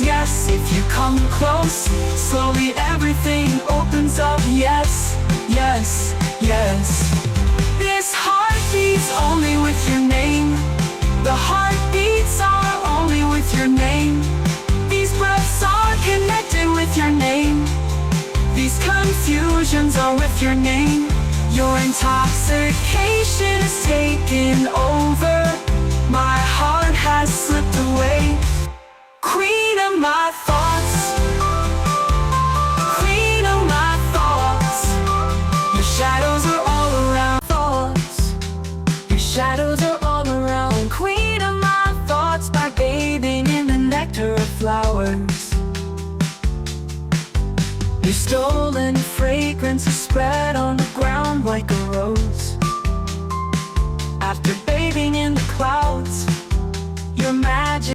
yes. If you come close, slowly everything opens up. Yes, yes, yes. This heart beats only with your name. The heartbeats are only with your name. These breaths are connected with your name. These confusions are with your name. Your intoxication is taken over. My heart has slipped away. Queen of my thoughts, queen of my thoughts. Your shadows are all around. Thoughts, your shadows are all around. Queen of my thoughts, by bathing in the nectar of flowers. Your stolen fragrance is spread on the ground like a rose. After bathing in the clouds, your magic